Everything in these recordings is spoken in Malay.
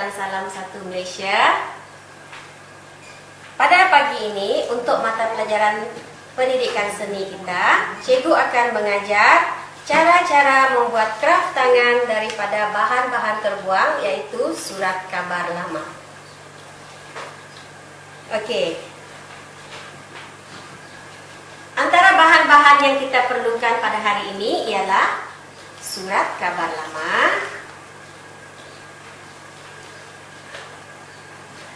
dan salam satu Malaysia. Pada pagi ini, untuk mata pelajaran pendidikan seni kita, cikgu akan mengajar cara-cara membuat kraft tangan daripada bahan-bahan terbuang, iaitu surat khabar lama. Okey. Antara bahan-bahan yang kita perlukan pada hari ini ialah surat khabar lama,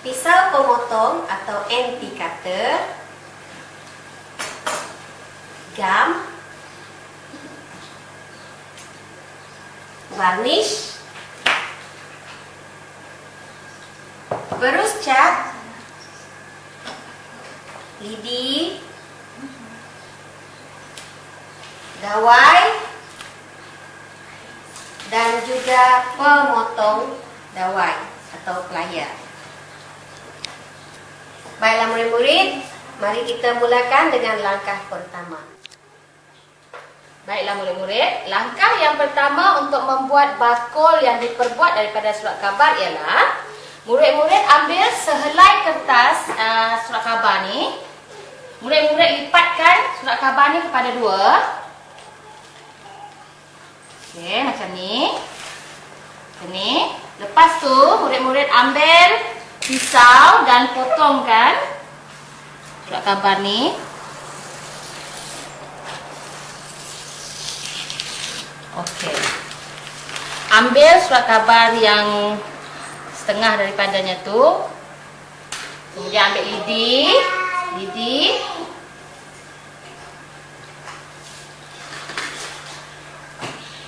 pisau pemotong atau anti-cutter, gam, varnish, berus cat, lidi, dawai, dan juga pemotong dawai atau plier. Baiklah murid-murid, mari kita mulakan dengan langkah pertama. Baiklah murid-murid, langkah yang pertama untuk membuat bakul yang diperbuat daripada surat khabar ialah murid-murid ambil sehelai kertas surat khabar ni. Murid-murid lipatkan surat khabar ni kepada dua. Okey, macam ni. Macam ni. Lepas tu murid-murid ambil pisau dan potongkan surat khabar ni. Okey. Ambil surat khabar yang setengah daripadanya tu. Kemudian ambil lidi.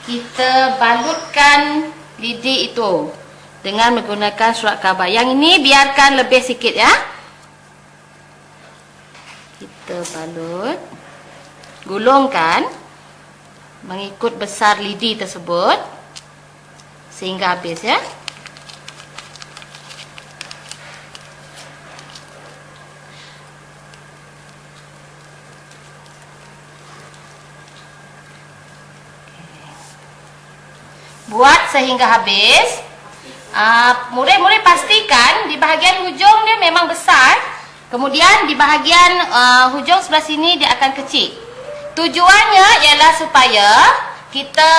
Kita balutkan lidi itu dengan menggunakan surat khabar. Yang ini biarkan lebih sikit ya. Kita balut, gulungkan mengikut besar lidi tersebut sehingga habis ya. Buat sehingga habis. Murid-murid pastikan di bahagian hujung dia memang besar. Kemudian di bahagian hujung sebelah sini dia akan kecil. Tujuannya ialah supaya kita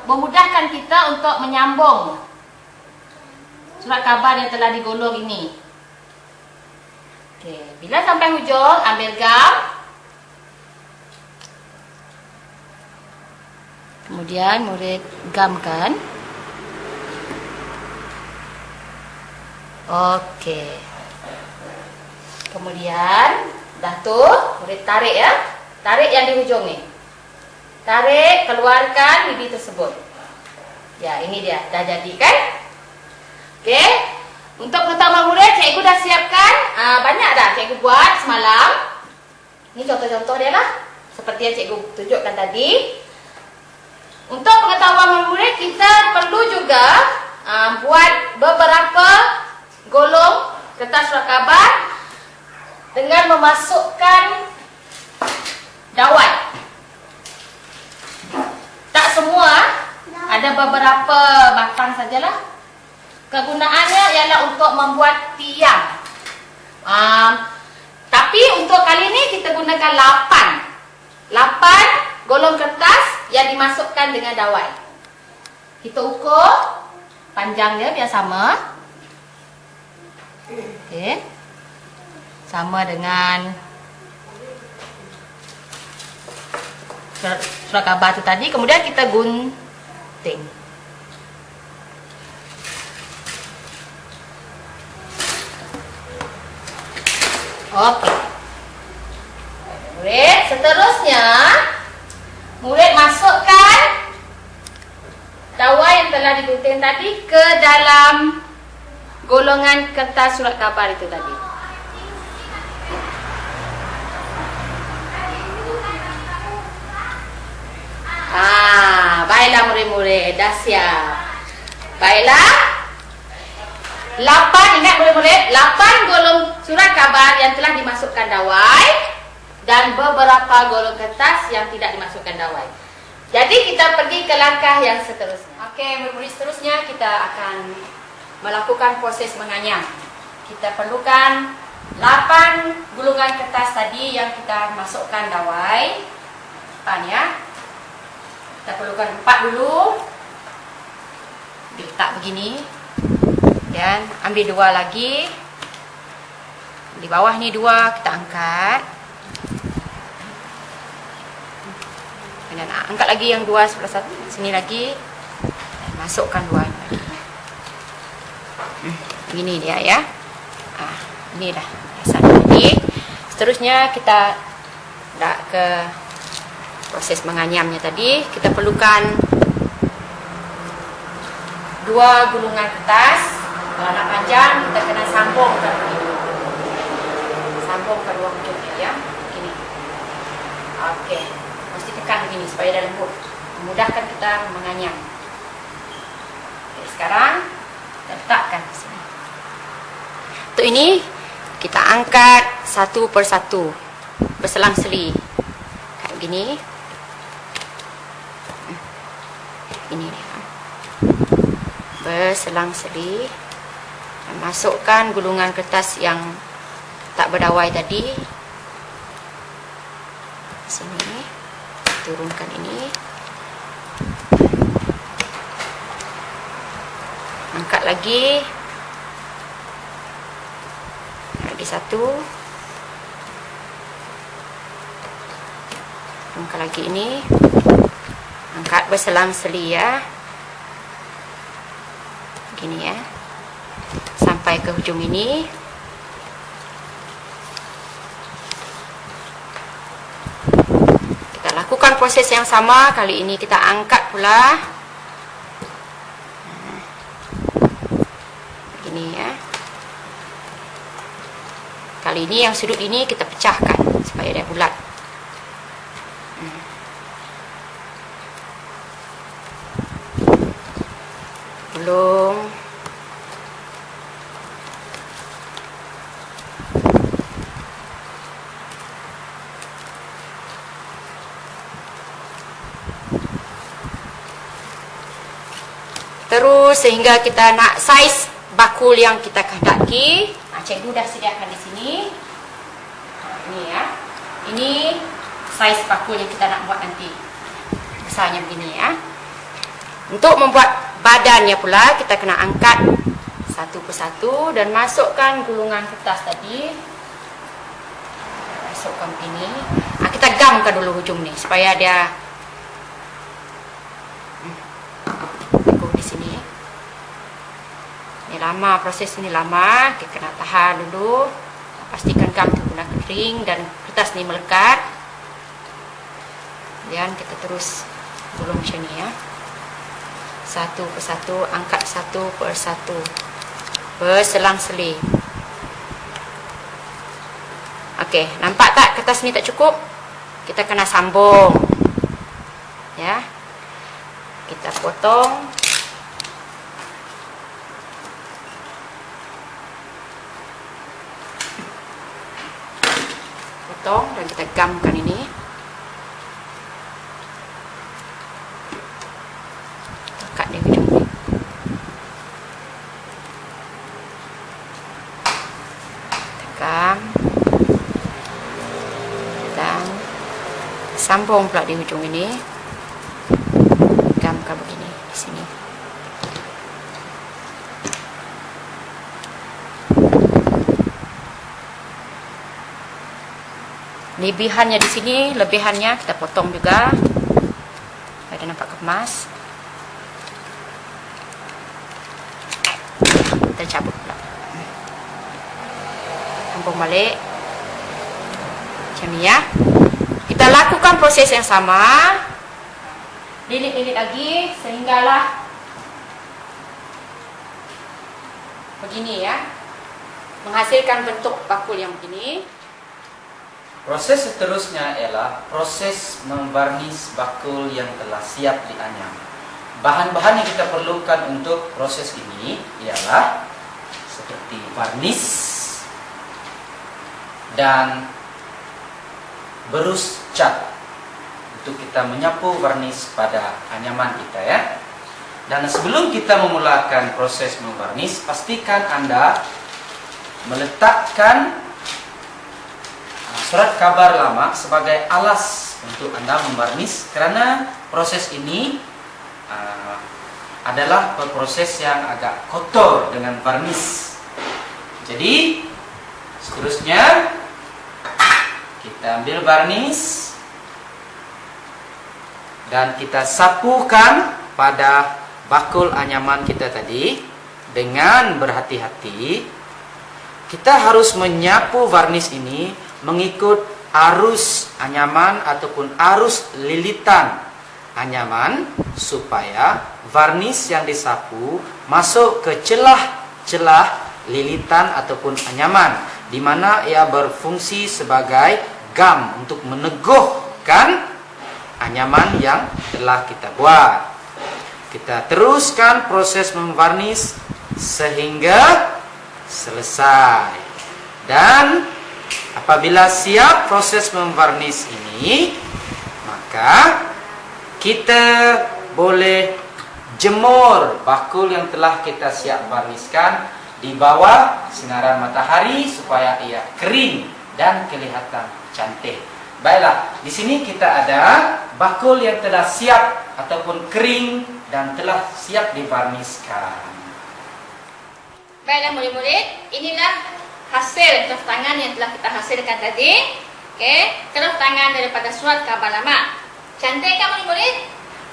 memudahkan kita untuk menyambung surat khabar yang telah digulung ini. Okey, bila sampai hujung, ambil gam. Kemudian murid gamkan. Okey. Kemudian dah tu murid tarik ya. Tarik yang di hujung ni. Tarik, keluarkan lidi tersebut. Ya, ini dia. Dah jadi kan? Okey. Untuk pengetahuan murid, cikgu dah siapkan. Banyak dah cikgu buat semalam. Ini contoh-contoh dia lah. Seperti yang cikgu tunjukkan tadi. Untuk pengetahuan murid, kita perlu juga buat beberapa golong kertas surat khabar dengan memasukkan dawai. Tak semua, ada beberapa batang sajalah. Kegunaannya ialah untuk membuat tiang. Tapi untuk kali ini kita gunakan 8 golong kertas yang dimasukkan dengan dawai. Kita ukur panjangnya biar sama. Okey. Sama dengan surat khabar tu tadi. Kemudian kita gunting. Okey. Murid, seterusnya murid masukkan dawai yang telah digunting tadi ke dalam golongan kertas surat khabar itu tadi. Baiklah murid-murid, dah siap. Baiklah. 8, ingat murid-murid, 8 golong surat khabar yang telah dimasukkan dawai dan beberapa golong kertas yang tidak dimasukkan dawai. Jadi kita pergi ke langkah yang seterusnya. Okey, murid-murid, seterusnya kita akan melakukan proses menganyam. Kita perlukan 8 gulungan kertas tadi yang kita masukkan dawai. 8 ya. Kita perlukan 4 dulu. Letak begini. Dan ambil 2 lagi. Di bawah ni 2 kita angkat. Dan angkat lagi yang 2 sebelah sini lagi. Dan masukkan 2 lagi. Begini dia ya. Ini dah tadi. Seterusnya kita dah ke proses menganyamnya tadi. Kita perlukan 2 gulungan kertas. Kalau nak panjang kita kena sambungkan begini. Sambungkan 2 ujungnya ya. Begini. Okey. Mesti tekan begini supaya dah lembut. Memudahkan kita menganyam. Okey, sekarang kita letakkan di sini. Untuk ini kita angkat satu persatu berselang-seli kayak begini. Ini dia. Berselang-seli. Masukkan gulungan kertas yang tak berdawai tadi. Sini. Turunkan ini. Angkat lagi. Satu, angkat lagi ini, angkat berselang-seli ya, begini ya, sampai ke hujung ini. Kita lakukan proses yang sama, kali ini kita angkat pula, begini ya. Kali ini yang sudut ini kita pecahkan supaya dia bulat. Belum. Terus sehingga kita nak saiz bakul yang kita kehendaki. Cikgu dah sediakan di sini. Ini ya. Ini saiz bakul yang kita nak buat nanti. Besarnya begini ya. Untuk membuat badannya pula kita kena angkat satu persatu dan masukkan gulungan kertas tadi. Masukkan begini. Kita gamkan dulu hujung ni supaya dia teguh di sini. Ini lama, proses ini lama. Kita kena tahan dulu. Pastikan gam itu guna kering dan kertas ni melekat. Dan kita terus gulung macam ni ya. Satu persatu, angkat satu persatu. Berselang-seli. Okey, nampak tak kertas ni tak cukup? Kita kena sambung. Ya. Kita potong. Dan kita gamkan ini. Tekat di hujung ni. Tekan. Dan sambung pula di hujung ini. Gamkan begini di sini. Lebihannya di sini, lebihannya kita potong juga. Ada nampak kemas. Kita cabut pula. Sambung balik. Macam ni ya. Kita lakukan proses yang sama. Lilit-lilit lagi sehinggalah begini ya. Menghasilkan bentuk bakul yang begini. Proses seterusnya ialah proses memvarnis bakul yang telah siap dianyam. Bahan-bahan yang kita perlukan untuk proses ini ialah seperti varnis dan berus cat untuk kita menyapu varnis pada anyaman kita ya. Dan sebelum kita memulakan proses memvarnis, pastikan Anda meletakkan surat kabar lama sebagai alas untuk Anda memvarnis, karena proses ini adalah proses yang agak kotor dengan varnis. Jadi seterusnya kita ambil varnis dan kita sapukan pada bakul anyaman kita tadi dengan berhati-hati. Kita harus menyapu varnis ini mengikut arus anyaman ataupun arus lilitan anyaman, supaya varnis yang disapu masuk ke celah-celah lilitan ataupun anyaman, di mana ia berfungsi sebagai gam untuk meneguhkan anyaman yang telah kita buat. Kita teruskan proses memvarnis sehingga selesai. Dan apabila siap proses memvarnis ini, maka kita boleh jemur bakul yang telah kita siap varniskan di bawah sinaran matahari supaya ia kering dan kelihatan cantik. Baiklah, di sini kita ada bakul yang telah siap ataupun kering dan telah siap divarniskan. Baiklah murid-murid, inilah hasil keraf tangan yang telah kita hasilkan tadi. Okey, keraf tangan daripada surat kabar lama. Cantik kan murid-murid?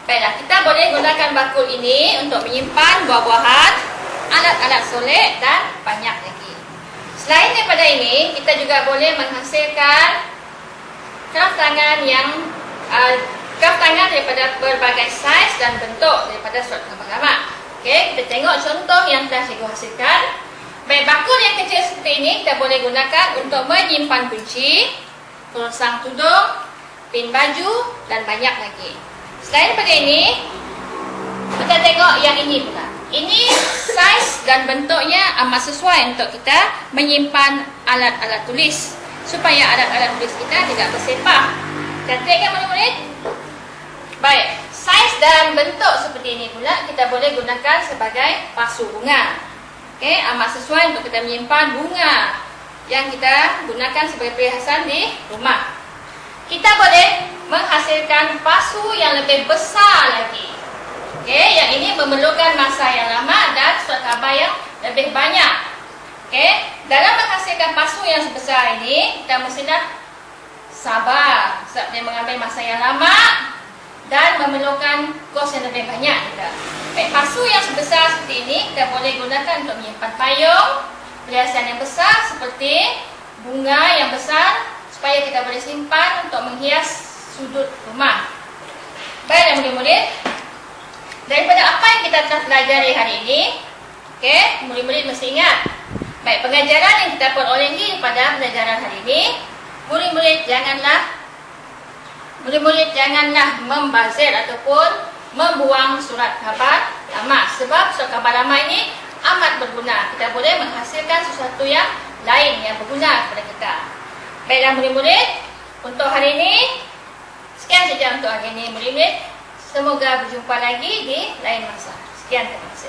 Baiklah, kita boleh gunakan bakul ini untuk menyimpan buah-buahan, alat-alat solek dan banyak lagi. Selain daripada ini, kita juga boleh menghasilkan keraf tangan yang keraf tangan daripada berbagai saiz dan bentuk daripada surat kabar lama. Okey, kita tengok contoh yang telah cikgu hasilkan. Baik, bakul yang kecil seperti ini kita boleh gunakan untuk menyimpan kunci, perongsang tudung, pin baju dan banyak lagi. Selain daripada ini, kita tengok yang ini pula. Ini saiz dan bentuknya amat sesuai untuk kita menyimpan alat-alat tulis, supaya alat-alat tulis kita tidak bersepah. Cantik kan murid-murid? Baik, saiz dan bentuk seperti ini pula kita boleh gunakan sebagai pasu bunga. Okey, amat sesuai untuk kita menyimpan bunga yang kita gunakan sebagai perhiasan di rumah. Kita boleh menghasilkan pasu yang lebih besar lagi. Okey, yang ini memerlukan masa yang lama dan surat kabar yang lebih banyak. Okey, dalam menghasilkan pasu yang sebesar ini, kita mestilah sabar sebab dia mengambil masa yang lama dan memerlukan kos yang lebih banyak juga. Baik, pasu yang sebesar seperti ini kita boleh gunakan untuk menyimpan payung, perhiasan yang besar seperti bunga yang besar, supaya kita boleh simpan untuk menghias sudut rumah. Baiklah murid-murid, daripada apa yang kita telah pelajari hari ini, okey, murid-murid mesti ingat, baik, pengajaran yang kita perolehi pada pelajaran hari ini, murid-murid janganlah membazir ataupun membuang surat kabar lama, sebab surat kabar lama ini amat berguna. Kita boleh menghasilkan sesuatu yang lain yang berguna kepada kita. Baiklah murid-murid, untuk hari ini sekian saja untuk hari ini murid-murid. Semoga berjumpa lagi di lain masa. Sekian, terima kasih.